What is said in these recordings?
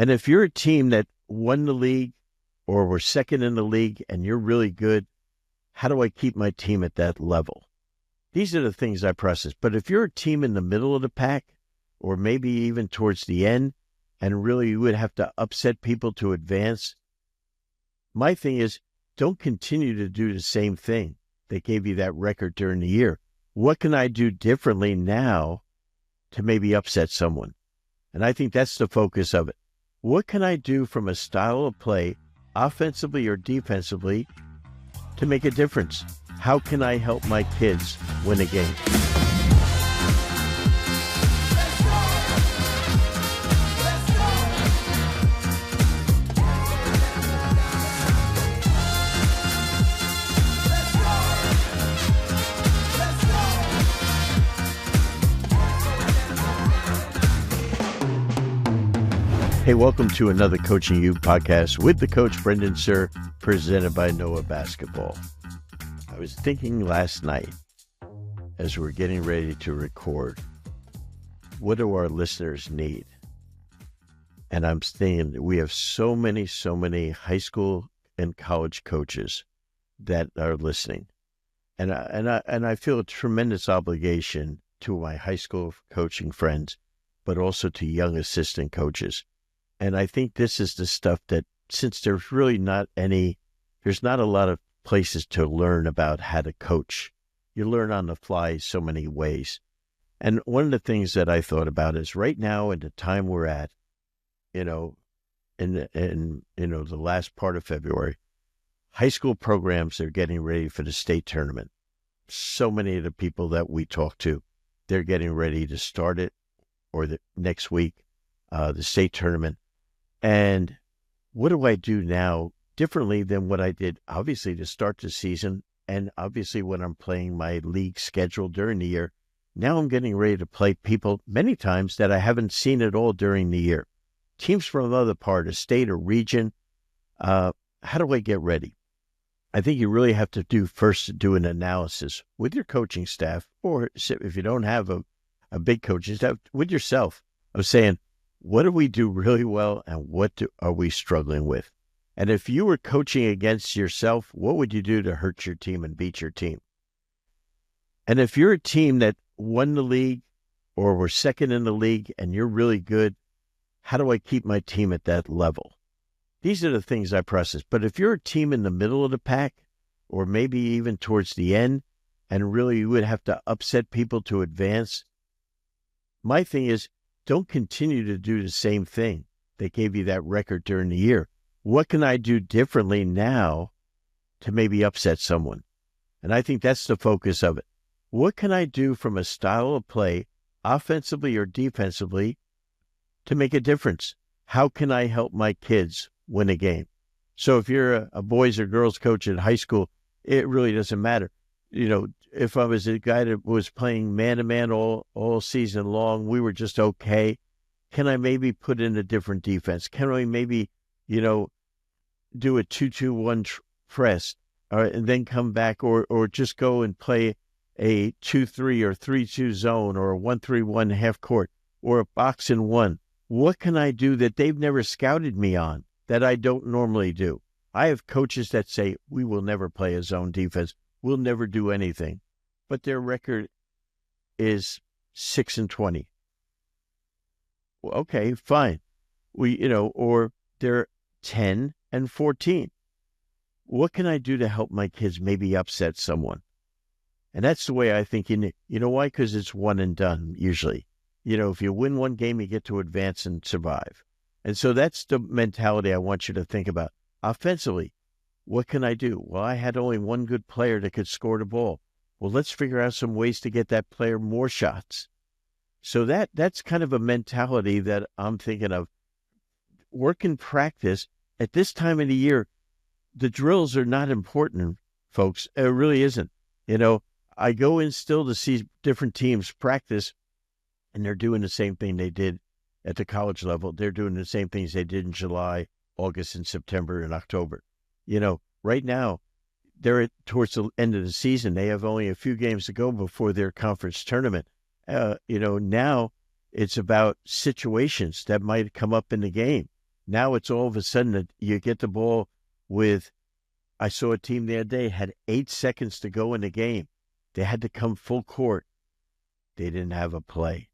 And if you're a team that won the league or were second in the league and you're really good, how do I keep my team at that level? These are the things I process. But if you're a team in the middle of the pack, or maybe even towards the end, and really you would have to upset people to advance, my thing is, don't continue to do the same thing that gave you that record during the year. What can I do differently now to maybe upset someone? And I think that's the focus of it. What can I do from a style of play, offensively or defensively, to make a difference? How can I help my kids win a game? Hey, welcome to another Coaching You podcast with the coach, Brendan Suhr, presented by Noah Basketball. I was thinking last night, as we're getting ready to record, what do our listeners need? And I'm thinking we have so many high school and college coaches that are listening. And I feel a tremendous obligation to my high school coaching friends, but also to young assistant coaches. And I think this is the stuff that, since there's really there's not a lot of places to learn about how to coach. You learn on the fly so many ways. And one of the things that I thought about is right now, in the time we're at, in the last part of February, high school programs are getting ready for the state tournament. So many of the people that we talk to, they're getting ready to start it, or the next week, the state tournament. And what do I do now differently than what I did, obviously, to start the season, and obviously when I'm playing my league schedule during the year? Now I'm getting ready to play people many times that I haven't seen at all during the year. Teams from another part, a state or region. How do I get ready? I think you really have to do an analysis with your coaching staff, or if you don't have a big coaching staff, with yourself, of saying, what do we do really well, and are we struggling with? And if you were coaching against yourself, what would you do to hurt your team and beat your team? And if you're a team that won the league or were second in the league and you're really good, how do I keep my team at that level? These are the things I process. But if you're a team in the middle of the pack, or maybe even towards the end, and really you would have to upset people to advance, my thing is, don't continue to do the same thing that gave you that record during the year. What can I do differently now to maybe upset someone? And I think that's the focus of it. What can I do from a style of play, offensively or defensively, to make a difference? How can I help my kids win a game? So if you're a boys or girls coach in high school, it really doesn't matter. If I was a guy that was playing man-to-man all season long, we were just okay. Can I maybe put in a different defense? Can I maybe, do a 2-2-1 press, and then come back, or just go and play a 2-3 or 3-2 zone, or a 1-3-1 half court, or a box and one? What can I do that they've never scouted me on that I don't normally do? I have coaches that say, we will never play a zone defense. We'll never do anything. But their record is 6-20. Well, okay, fine. Or they're 10-14. What can I do to help my kids maybe upset someone? And that's the way I think. You know why? Because it's one and done, usually. If you win one game, you get to advance and survive. And so that's the mentality I want you to think about. Offensively, what can I do? Well, I had only one good player that could score the ball. Well, let's figure out some ways to get that player more shots. So that's kind of a mentality that I'm thinking of. Work in practice. At this time of the year, the drills are not important, folks. It really isn't. I go in still to see different teams practice, and they're doing the same thing they did at the college level. They're doing the same things they did in July, August, and September, and October. Right now, they're towards the end of the season. They have only a few games to go before their conference tournament. Now it's about situations that might come up in the game. Now it's all of a sudden that you get the ball with, I saw a team the other day had 8 seconds to go in the game. They had to come full court. They didn't have a play.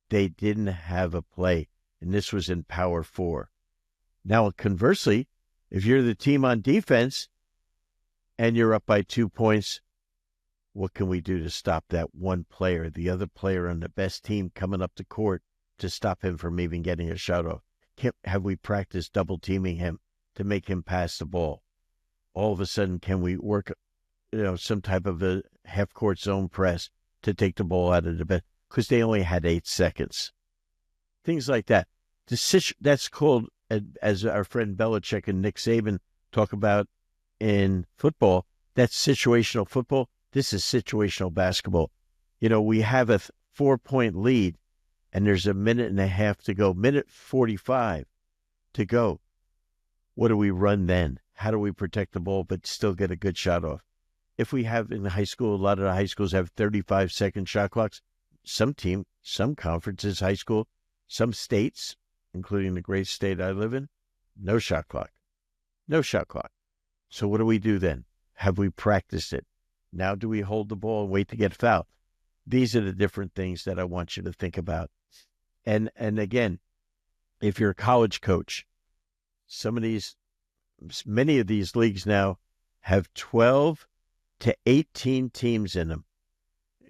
They didn't have a play. And this was in power 4. Now, conversely, if you're the team on defense and you're up by 2 points, what can we do to stop that one player, the other player on the best team coming up the court to stop him from even getting a shot off? Have we practiced double teaming him to make him pass the ball? All of a sudden, can we work, some type of a half-court zone press to take the ball out of the bench? Because they only had 8 seconds. Things like that. That's called, as our friend Belichick and Nick Saban talk about in football, that's situational football. This is situational basketball. We have a 4-point lead, and there's a minute and a half to go, minute 45 to go. What do we run then? How do we protect the ball but still get a good shot off? If we have in high school, a lot of the high schools have 35-second shot clocks. Some conferences, high school, some states, including the great state I live in, no shot clock. No shot clock. So what do we do then? Have we practiced it? Now do we hold the ball and wait to get fouled? These are the different things that I want you to think about. And again, if you're a college coach, many of these leagues now have 12 to 18 teams in them.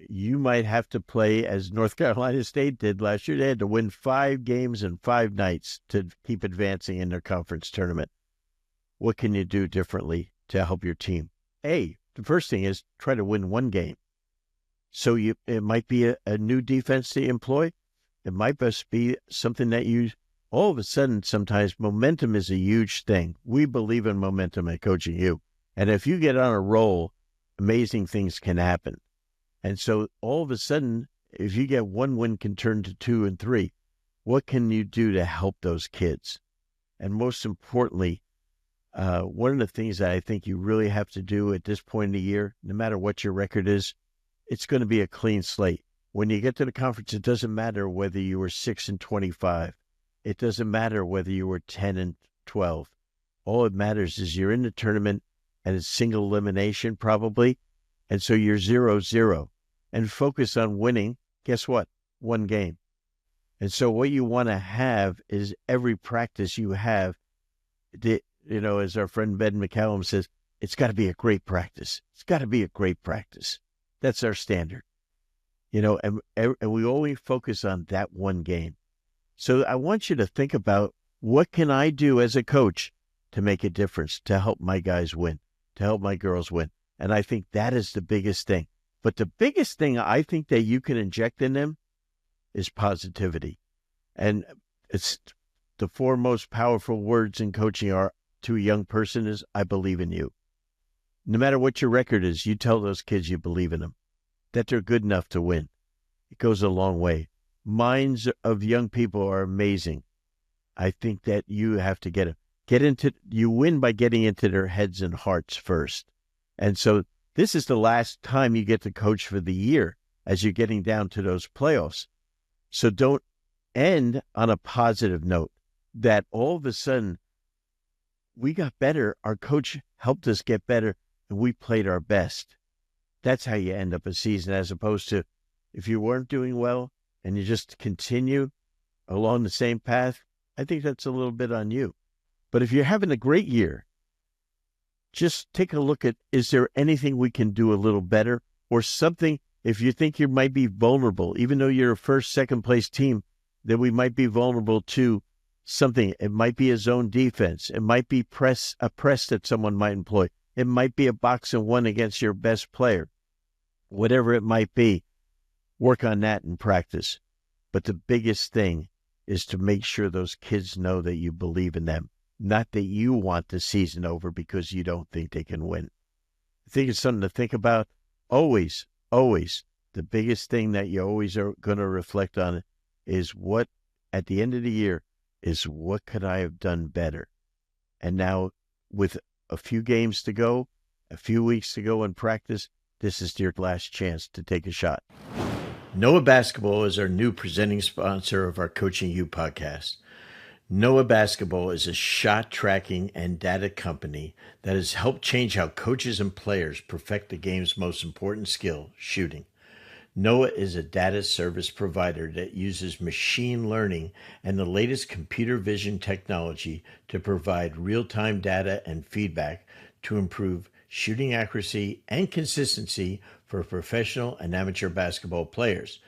You might have to play, as North Carolina State did last year. They had to win 5 games in 5 nights to keep advancing in their conference tournament. What can you do differently to help your team? The first thing is try to win 1 game. So it might be a new defense to employ. It might just be something that all of a sudden, sometimes momentum is a huge thing. We believe in momentum at Coaching You. And if you get on a roll, amazing things can happen. And so all of a sudden, if you get 1 win can turn to 2 and 3, what can you do to help those kids? And most importantly, one of the things that I think you really have to do at this point in the year, no matter what your record is, it's going to be a clean slate. When you get to the conference, it doesn't matter whether you were 6 and 25. It doesn't matter whether you were 10 and 12. All it matters is you're in the tournament and it's single elimination probably. And so you're 0-0 and focus on winning. Guess what? 1 game. And so what you want to have is every practice you have, as our friend Ben McCallum says, it's got to be a great practice. It's got to be a great practice. That's our standard. And we always focus on that 1 game. So I want you to think about, what can I do as a coach to make a difference, to help my guys win, to help my girls win? And I think that is the biggest thing. But the biggest thing I think that you can inject in them is positivity. And it's the 4 most powerful words in coaching are to a young person is, I believe in you. No matter what your record is, you tell those kids you believe in them, that they're good enough to win. It goes a long way. Minds of young people are amazing. I think that you have to you win by getting into their heads and hearts first. And so this is the last time you get to coach for the year as you're getting down to those playoffs. So don't end on a positive note that all of a sudden we got better. Our coach helped us get better and we played our best. That's how you end up a season, as opposed to if you weren't doing well and you just continue along the same path. I think that's a little bit on you. But if you're having a great year, just take a look at, is there anything we can do a little better, or something? If you think you might be vulnerable, even though you're a first, second place team, that we might be vulnerable to something. It might be a zone defense. It might be a press that someone might employ. It might be a box and 1 against your best player. Whatever it might be, work on that in practice. But the biggest thing is to make sure those kids know that you believe in them, not that you want the season over because you don't think they can win. I think it's something to think about. Always, the biggest thing that you always are going to reflect on is what, at the end of the year, is what could I have done better? And now with a few games to go, a few weeks to go in practice, this is your last chance to take a shot. Noah Basketball is our new presenting sponsor of our Coaching You podcast. Noah Basketball is a shot tracking and data company that has helped change how coaches and players perfect the game's most important skill, shooting. Noah is a data service provider that uses machine learning and the latest computer vision technology to provide real-time data and feedback to improve shooting accuracy and consistency for professional and amateur basketball players.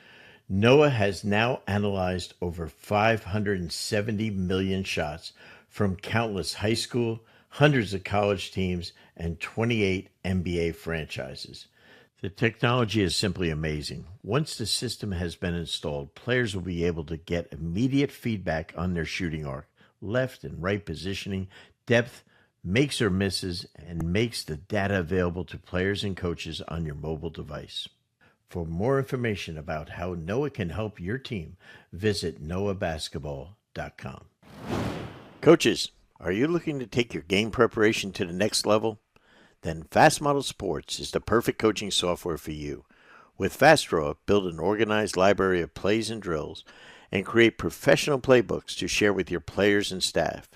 Noah has now analyzed over 570 million shots from countless high school, hundreds of college teams, and 28 NBA franchises. The technology is simply amazing. Once the system has been installed, players will be able to get immediate feedback on their shooting arc, left and right positioning, depth, makes or misses, and makes the data available to players and coaches on your mobile device. For more information about how Noah can help your team, visit noahbasketball.com. Coaches, are you looking to take your game preparation to the next level? Then Fast Model Sports is the perfect coaching software for you. With FastDraw, build an organized library of plays and drills and create professional playbooks to share with your players and staff.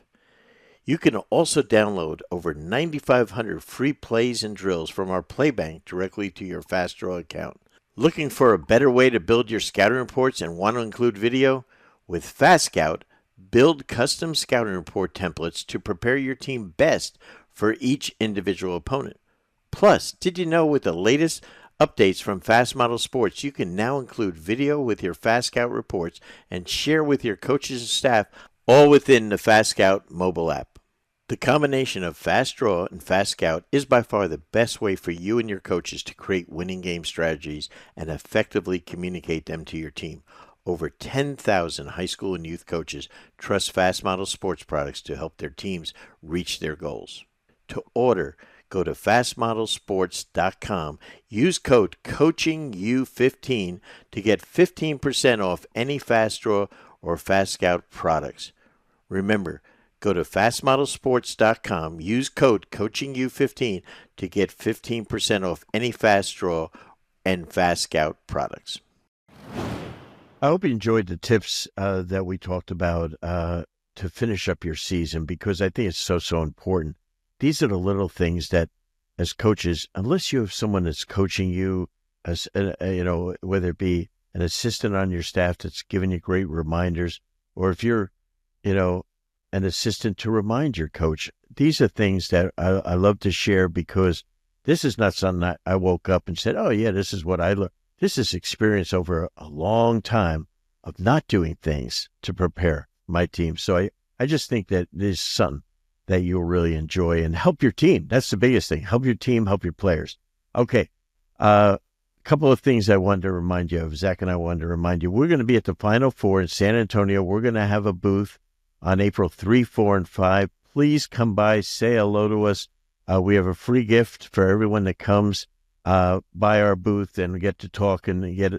You can also download over 9,500 free plays and drills from our Playbank directly to your FastDraw account. Looking for a better way to build your scouting reports and want to include video? With FastScout, build custom scouting report templates to prepare your team best for each individual opponent. Plus, did you know with the latest updates from Fast Model Sports, you can now include video with your FastScout reports and share with your coaches and staff all within the FastScout mobile app. The combination of FastDraw and FastScout is by far the best way for you and your coaches to create winning game strategies and effectively communicate them to your team. Over 10,000 high school and youth coaches trust Fast Model Sports products to help their teams reach their goals. To order, go to fastmodelsports.com. Use code COACHINGU15 to get 15% off any FastDraw or FastScout products. Remember, go to fastmodelsports.com. Use code COACHINGU15 to get 15% off any FastDraw and FastScout products. I hope you enjoyed the tips that we talked about to finish up your season, because I think it's so important. These are the little things that, as coaches, unless you have someone that's coaching you, as whether it be an assistant on your staff that's giving you great reminders, or if you're, an assistant to remind your coach, these are things that I love to share, because this is not something that I woke up and said, oh yeah, this is what I learned. This is experience over a long time of not doing things to prepare my team. So I just think that this is something that you'll really enjoy and help your team. That's the biggest thing. Help your team, help your players. Okay. A couple of things I wanted to remind you of. Zach and I wanted to remind you, we're going to be at the Final Four in San Antonio. We're going to have a booth on April 3, 4, and 5. Please come by, say hello to us. We have a free gift for everyone that comes by our booth and get to talk and get,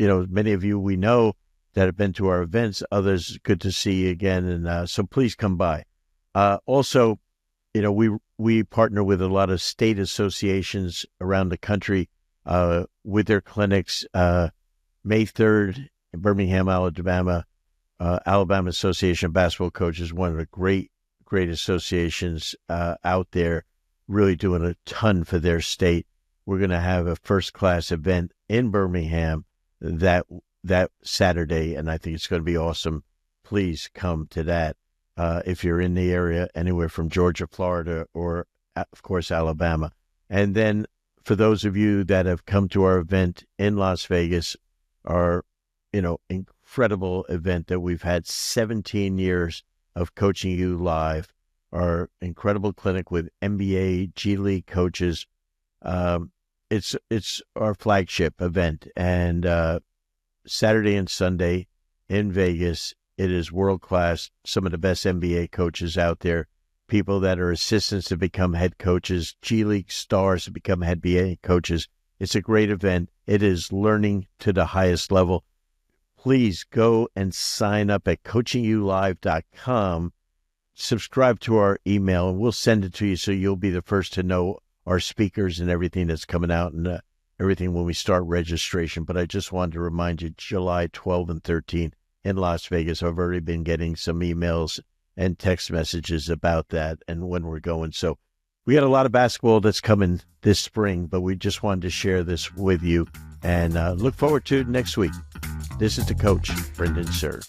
many of you we know that have been to our events, others good to see you again. And so please come by. Also, we partner with a lot of state associations around the country with their clinics. May 3rd in Birmingham, Alabama, Alabama Association of Basketball Coaches, one of the great associations out there, really doing a ton for their state. We're going to have a first-class event in Birmingham that Saturday, and I think it's going to be awesome. Please come to that if you're in the area, anywhere from Georgia, Florida, or, of course, Alabama. And then for those of you that have come to our event in Las Vegas, our incredible event that we've had 17 years of coaching you live, our incredible clinic with NBA, G League coaches. It's our flagship event, and Saturday and Sunday in Vegas, it is world-class. Some of the best NBA coaches out there, people that are assistants to become head coaches, G League stars to become NBA coaches. It's a great event. It is learning to the highest level. Please go and sign up at coachingulive.com. Subscribe to our email, and we'll send it to you so you'll be the first to know our speakers and everything that's coming out and everything when we start registration. But I just wanted to remind you, July 12 and 13 in Las Vegas. I've already been getting some emails and text messages about that and when we're going. So we got a lot of basketball that's coming this spring, but we just wanted to share this with you and look forward to it next week. This is the coach, Brendan Suhr.